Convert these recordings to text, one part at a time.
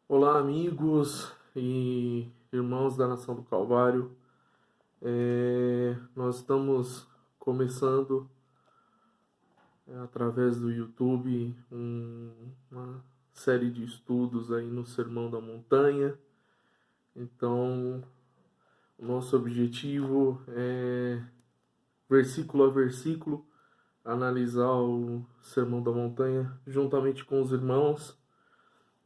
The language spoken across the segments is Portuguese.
Olá, amigos e irmãos da Nação do Calvário. Nós estamos começando através do YouTube uma série de estudos aí no Sermão da Montanha. Então, o nosso objetivo é, versículo a versículo, analisar o Sermão da Montanha juntamente com os irmãos.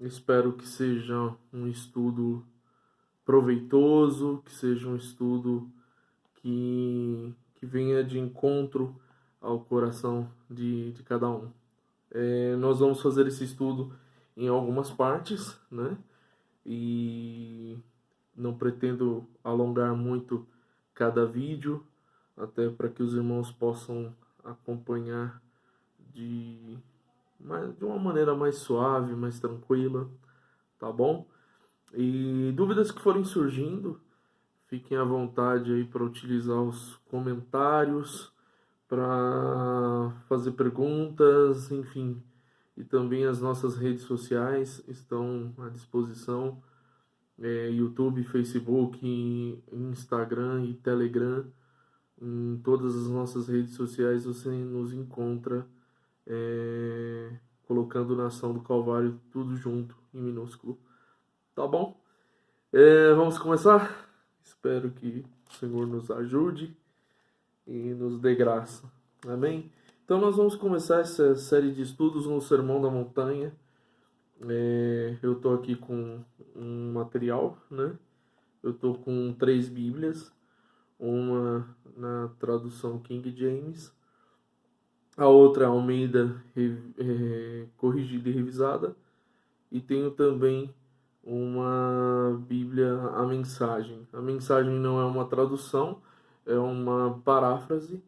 Espero que seja um estudo proveitoso, que seja um estudo que venha de encontro ao coração de cada um. Nós vamos fazer esse estudo em algumas partes, né? E não pretendo alongar muito cada vídeo, até para que os irmãos possam acompanhar de, de uma maneira mais suave, mais tranquila, tá bom? E dúvidas que forem surgindo, fiquem à vontade aí para utilizar os comentários, para fazer perguntas, enfim. E também as nossas redes sociais estão à disposição, YouTube, Facebook, Instagram e Telegram. Em todas as nossas redes sociais você nos encontra colocando Nação do Calvário tudo junto, em minúsculo. Tá bom? Vamos começar? Espero que o Senhor nos ajude e nos dê graça. Amém? Então nós vamos começar essa série de estudos no Sermão da Montanha. Eu estou aqui com um material, né? Eu estou com 3 Bíblias, uma na tradução King James, a outra Almeida corrigida e revisada, e tenho também uma Bíblia, a Mensagem. A Mensagem não é uma tradução, é uma paráfrase.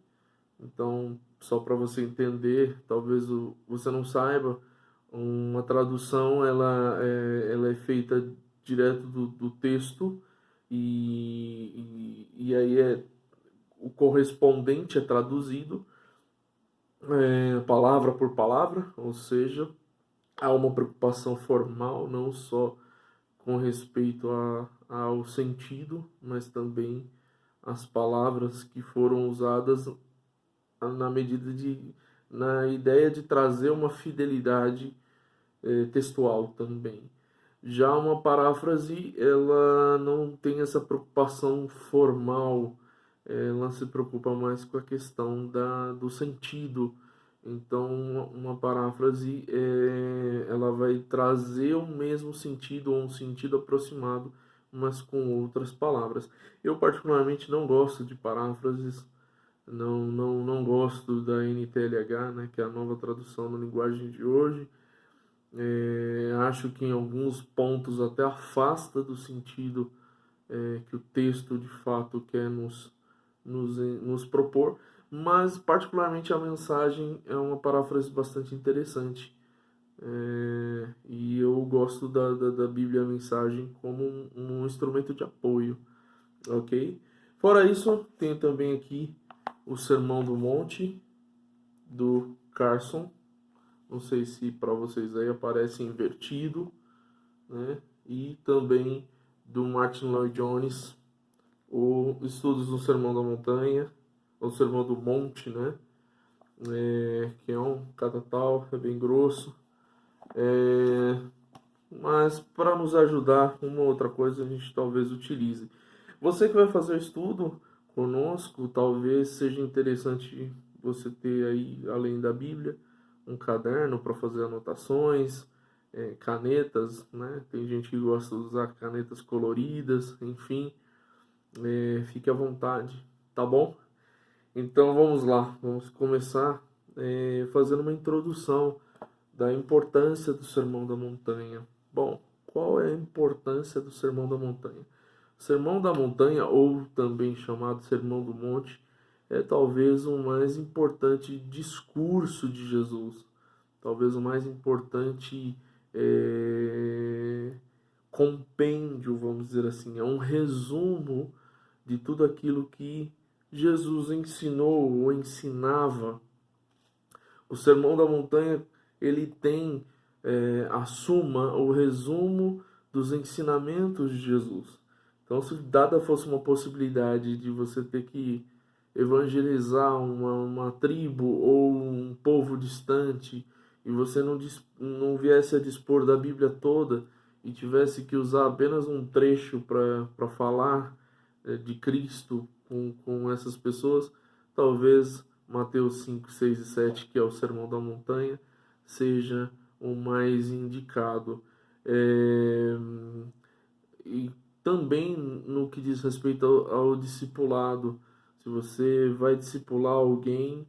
Então, só para você entender, talvez você não saiba, uma tradução ela é feita direto do texto e aí o correspondente é traduzido palavra por palavra, ou seja, há uma preocupação formal, não só com respeito ao sentido, mas também as palavras que foram usadas na medida na ideia de trazer uma fidelidade textual também. Já uma paráfrase, ela não tem essa preocupação formal, ela se preocupa mais com a questão do sentido. Então, uma paráfrase, ela vai trazer o mesmo sentido ou um sentido aproximado, mas com outras palavras. Eu particularmente não gosto de paráfrases, não gosto da NTLH, né, que é a nova tradução na linguagem de hoje. Acho que em alguns pontos até afasta do sentido que o texto de fato quer nos propor, mas particularmente a mensagem é uma paráfrase bastante interessante. E eu gosto da Bíblia Mensagem como um instrumento de apoio, ok? Fora isso, tem também aqui o Sermão do Monte, do Carson. Não sei se para vocês aí aparece invertido, né? E também do Martin Lloyd Jones, o Estudos do Sermão da Montanha, ou Sermão do Monte, né? Que é um catatal, é bem grosso. Mas para nos ajudar, uma outra coisa a gente talvez utilize. Você que vai fazer o estudo conosco, talvez seja interessante você ter aí, além da Bíblia, um caderno para fazer anotações, canetas, né? Tem gente que gosta de usar canetas coloridas, enfim, fique à vontade, tá bom? Então vamos lá, vamos começar fazendo uma introdução da importância do Sermão da Montanha. Bom, qual é a importância do Sermão da Montanha? O Sermão da Montanha, ou também chamado Sermão do Monte, é talvez o mais importante discurso de Jesus, talvez o mais importante compêndio, vamos dizer assim, é um resumo de tudo aquilo que Jesus ensinou ou ensinava. O Sermão da Montanha ele tem a suma, o resumo dos ensinamentos de Jesus. Então, se dada fosse uma possibilidade de você ter que evangelizar uma tribo ou um povo distante, e você não viesse a dispor da Bíblia toda e tivesse que usar apenas um trecho para falar de Cristo com essas pessoas, talvez Mateus 5, 6 e 7, que é o Sermão da Montanha, seja o mais indicado. E também no que diz respeito ao discipulado, se você vai discipular alguém,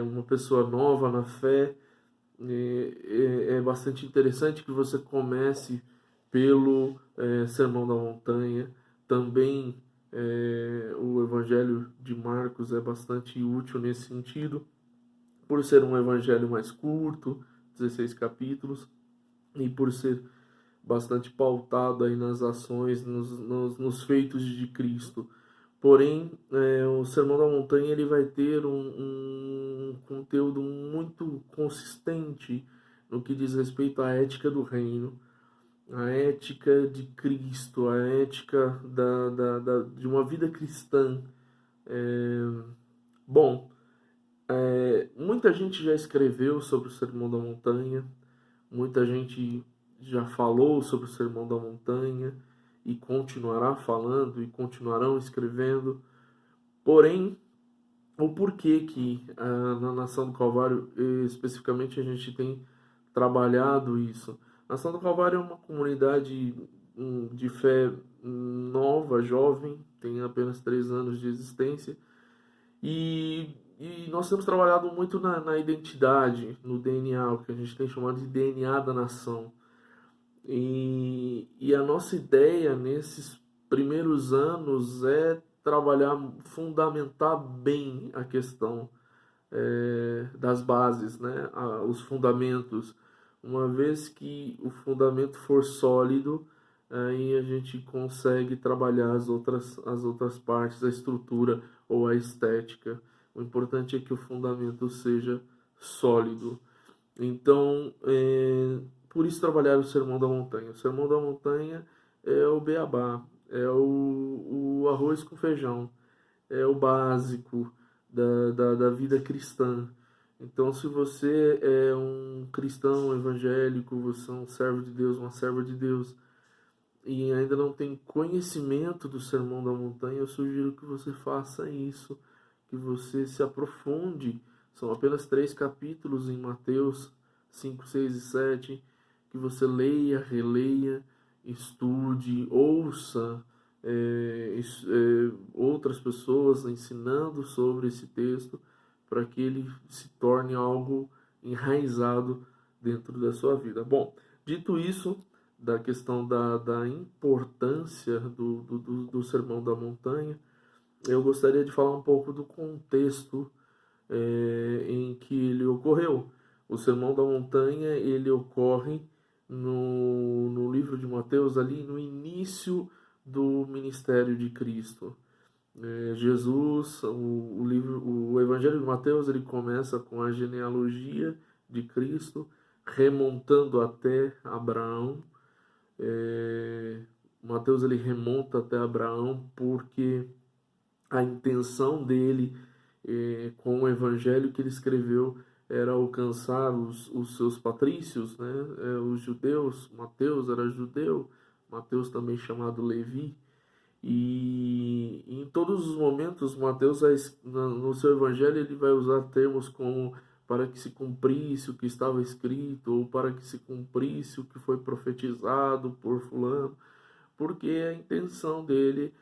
uma pessoa nova na fé, é bastante interessante que você comece pelo Sermão da Montanha. Também o Evangelho de Marcos é bastante útil nesse sentido, por ser um evangelho mais curto, 16 capítulos, e por ser bastante pautado aí nas ações, nos feitos de Cristo. Porém, o Sermão da Montanha ele vai ter um conteúdo muito consistente no que diz respeito à ética do reino, a ética de Cristo, a ética de uma vida cristã. Bom, muita gente já escreveu sobre o Sermão da Montanha, muita gente já falou sobre o Sermão da Montanha e continuará falando e continuarão escrevendo. Porém, o porquê que na Nação do Calvário, especificamente, a gente tem trabalhado isso? A Nação do Calvário é uma comunidade de fé nova, jovem, tem apenas 3 anos de existência, e nós temos trabalhado muito na identidade, no DNA, o que a gente tem chamado de DNA da nação. E a nossa ideia nesses primeiros anos é trabalhar, fundamentar bem a questão das bases, né? Os fundamentos. Uma vez que o fundamento for sólido, aí a gente consegue trabalhar as outras partes, a estrutura ou a estética. O importante é que o fundamento seja sólido. Então, por isso trabalhar o Sermão da Montanha. O Sermão da Montanha é o beabá, é o arroz com feijão, é o básico da vida cristã. Então, se você é um cristão evangélico, você é um servo de Deus, uma serva de Deus, e ainda não tem conhecimento do Sermão da Montanha, eu sugiro que você faça isso, que você se aprofunde. São apenas 3 capítulos em Mateus 5, 6 e 7, que você leia, releia, estude, ouça outras pessoas ensinando sobre esse texto, para que ele se torne algo enraizado dentro da sua vida. Bom, dito isso, da questão da importância do Sermão da Montanha, eu gostaria de falar um pouco do contexto em que ele ocorreu. O Sermão da Montanha ele ocorre no livro de Mateus, ali no início do ministério de Cristo. Jesus, o Evangelho de Mateus, ele começa com a genealogia de Cristo, remontando até Abraão. Mateus ele remonta até Abraão porque a intenção dele com o evangelho que ele escreveu era alcançar os seus patrícios, né? Os judeus. Mateus era judeu, Mateus também chamado Levi. E em todos os momentos, Mateus, no seu evangelho, ele vai usar termos como para que se cumprisse o que estava escrito, ou para que se cumprisse o que foi profetizado por fulano, porque a intenção dele,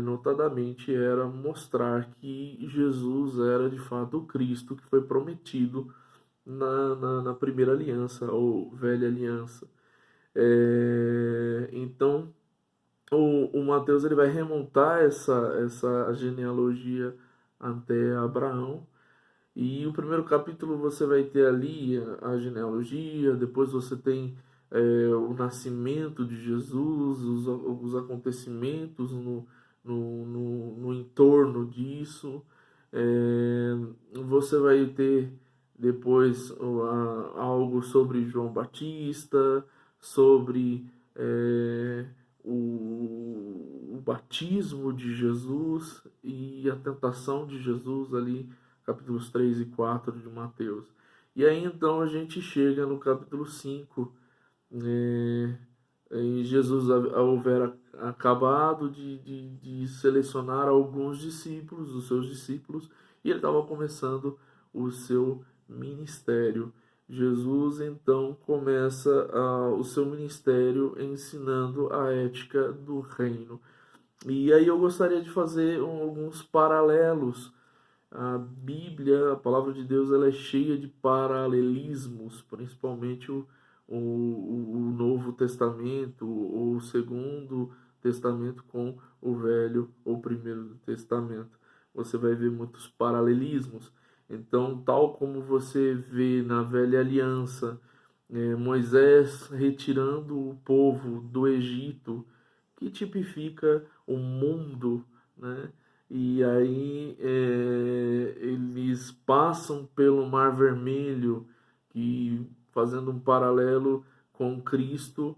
notadamente, era mostrar que Jesus era de fato o Cristo que foi prometido na primeira aliança, ou velha aliança. Então, o Mateus ele vai remontar essa genealogia até Abraão. E o primeiro capítulo você vai ter ali a genealogia, depois você tem o nascimento de Jesus, os acontecimentos no entorno disso. Você vai ter depois algo sobre João Batista, sobre é, o batismo de Jesus e a tentação de Jesus ali, capítulos 3 e 4 de Mateus. E aí então a gente chega no capítulo 5, e Jesus houvera acabado de selecionar alguns discípulos, os seus discípulos, e ele estava começando o seu ministério. Jesus então começa o seu ministério ensinando a ética do reino. E aí eu gostaria de fazer alguns paralelos. A Bíblia, a palavra de Deus, ela é cheia de paralelismos, principalmente o Novo Testamento, ou o Segundo Testamento com o Velho ou Primeiro Testamento. Você vai ver muitos paralelismos. Então, tal como você vê na Velha Aliança, Moisés retirando o povo do Egito, que tipifica o mundo, né? E aí eles passam pelo Mar Vermelho, que fazendo um paralelo com Cristo,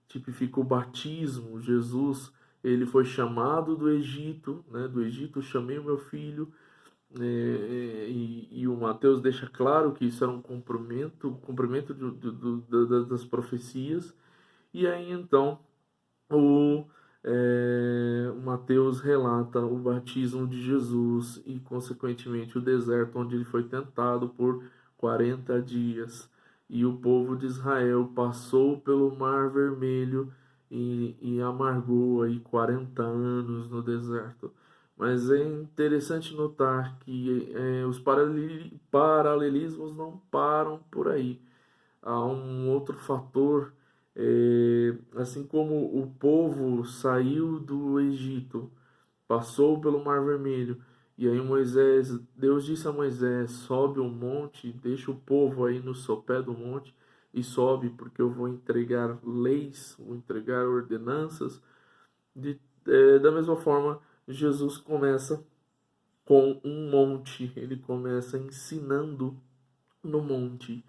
tipifica o batismo. Jesus, ele foi chamado do Egito, né? Do Egito chamei o meu filho, e o Mateus deixa claro que isso era um cumprimento das profecias. E aí então o Mateus relata o batismo de Jesus e, consequentemente, o deserto onde ele foi tentado por 40 dias. E o povo de Israel passou pelo Mar Vermelho e amargou aí 40 anos no deserto. Mas é interessante notar que os paralelismos não param por aí. Há um outro fator, assim como o povo saiu do Egito, passou pelo Mar Vermelho, e aí Deus disse a Moisés: sobe o monte, deixa o povo aí no sopé do monte e sobe, porque eu vou entregar leis, vou entregar ordenanças. Da mesma forma, Jesus começa com um monte, ele começa ensinando no monte.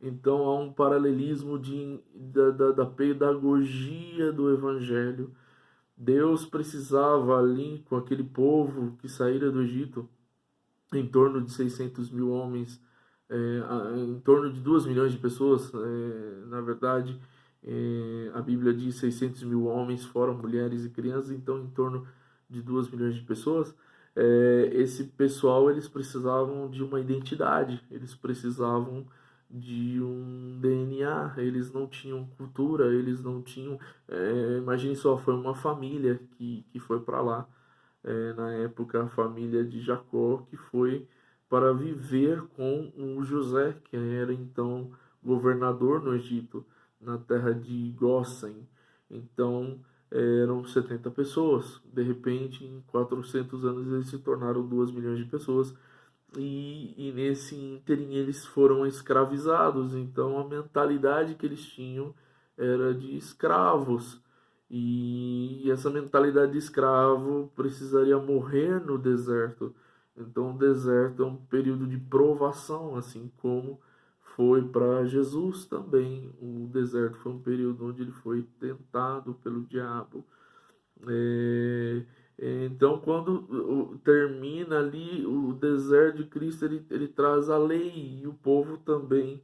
Então há um paralelismo da pedagogia do Evangelho. Deus precisava ali, com aquele povo que saíra do Egito, em torno de 600 mil homens, em torno de 2 milhões de pessoas, na verdade, a Bíblia diz 600 mil homens, fora mulheres e crianças, então em torno de 2 milhões de pessoas. Esse pessoal, eles precisavam de uma identidade, eles precisavam de um DNA, eles não tinham cultura, eles não tinham. Imagine só, foi uma família que foi para lá, na época a família de Jacó, que foi para viver com o José, que era então governador no Egito, na terra de Gósen. Então eram 70 pessoas. De repente, em 400 anos, eles se tornaram 2 milhões de pessoas. E nesse ínterim eles foram escravizados. Então a mentalidade que eles tinham era de escravos. E essa mentalidade de escravo precisaria morrer no deserto. Então o deserto é um período de provação, assim como foi para Jesus também. O deserto foi um período onde ele foi tentado pelo diabo. É, então, quando termina ali o deserto de Cristo, ele traz a lei, e o povo também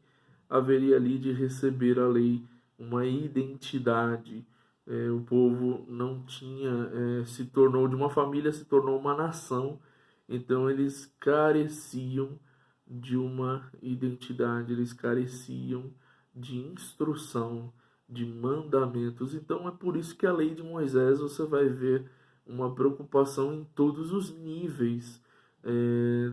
haveria ali de receber a lei, uma identidade. O povo não tinha, se tornou de uma família, se tornou uma nação, então eles careciam de uma identidade, eles careciam de instrução, de mandamentos. Então é por isso que a lei de Moisés você vai ver uma preocupação em todos os níveis,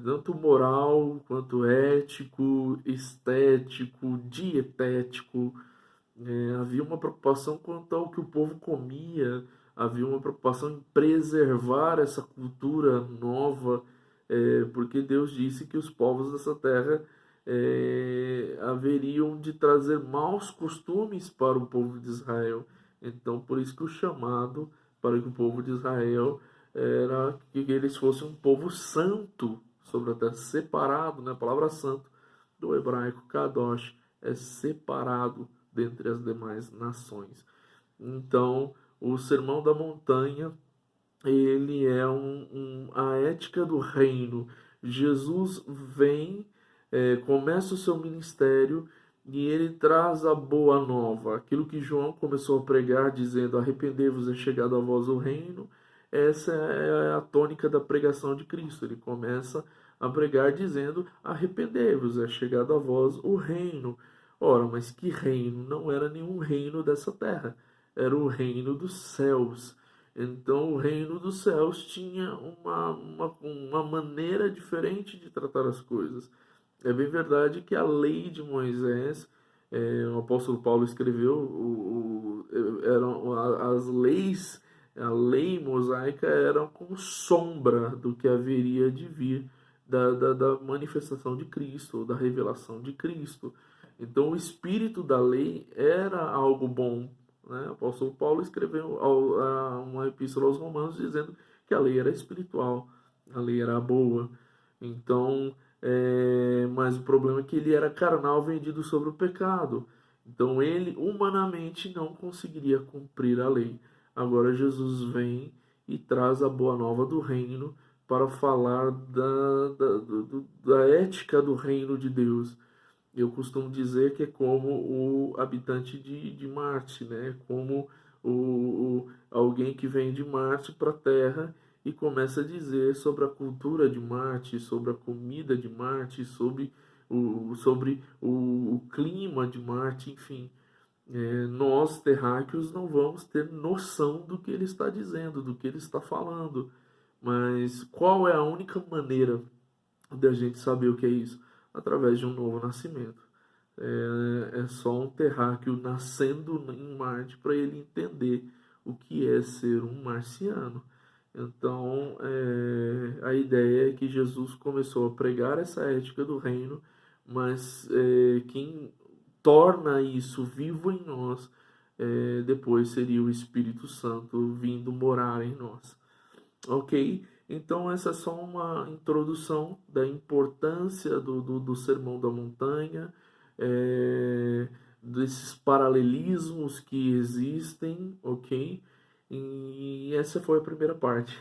tanto moral quanto ético, estético, dietético. Havia uma preocupação quanto ao que o povo comia, havia uma preocupação em preservar essa cultura nova, porque Deus disse que os povos dessa terra haveriam de trazer maus costumes para o povo de Israel. Então, por isso que o chamado para que o povo de Israel era que eles fossem um povo santo sobre a terra, separado, né? A palavra santo do hebraico kadosh é separado, dentre as demais nações. Então, o Sermão da Montanha, ele é a ética do reino. Jesus vem, começa o seu ministério e ele traz a boa nova. Aquilo que João começou a pregar, dizendo: arrependei-vos, é chegado a vós o reino. Essa é a tônica da pregação de Cristo. Ele começa a pregar dizendo: arrependei-vos, é chegado a vós o reino. Ora, mas que reino? Não era nenhum reino dessa terra, era o reino dos céus. Então, o reino dos céus tinha uma maneira diferente de tratar as coisas. É bem verdade que a lei de Moisés, o apóstolo Paulo escreveu, eram as leis, a lei mosaica era como sombra do que haveria de vir da manifestação de Cristo, ou da revelação de Cristo. Então, o espírito da lei era algo bom, né? O apóstolo Paulo escreveu uma epístola aos Romanos dizendo que a lei era espiritual, a lei era boa. Então, mas o problema é que ele era carnal, vendido sobre o pecado. Então, ele humanamente não conseguiria cumprir a lei. Agora, Jesus vem e traz a boa nova do reino para falar da ética do reino de Deus. Eu costumo dizer que é como o habitante de Marte, né? Como alguém que vem de Marte para a Terra e começa a dizer sobre a cultura de Marte, sobre a comida de Marte, sobre o clima de Marte, enfim. Nós, terráqueos, não vamos ter noção do que ele está dizendo, do que ele está falando. Mas qual é a única maneira da gente saber o que é isso? Através de um novo nascimento. É só um terráqueo nascendo em Marte para ele entender o que é ser um marciano. Então, a ideia é que Jesus começou a pregar essa ética do reino, mas quem torna isso vivo em nós depois seria o Espírito Santo vindo morar em nós. Ok? Então, essa é só uma introdução da importância do Sermão da Montanha, desses paralelismos que existem, ok? E essa foi a primeira parte.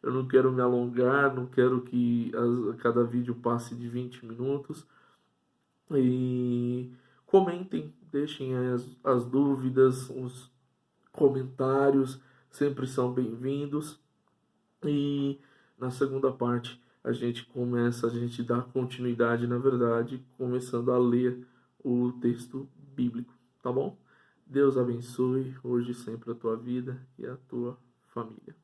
Eu não quero me alongar, não quero que cada vídeo passe de 20 minutos. E comentem, deixem as dúvidas, os comentários, sempre são bem-vindos. E na segunda parte a gente dá continuidade, na verdade, começando a ler o texto bíblico, tá bom? Deus abençoe hoje e sempre a tua vida e a tua família.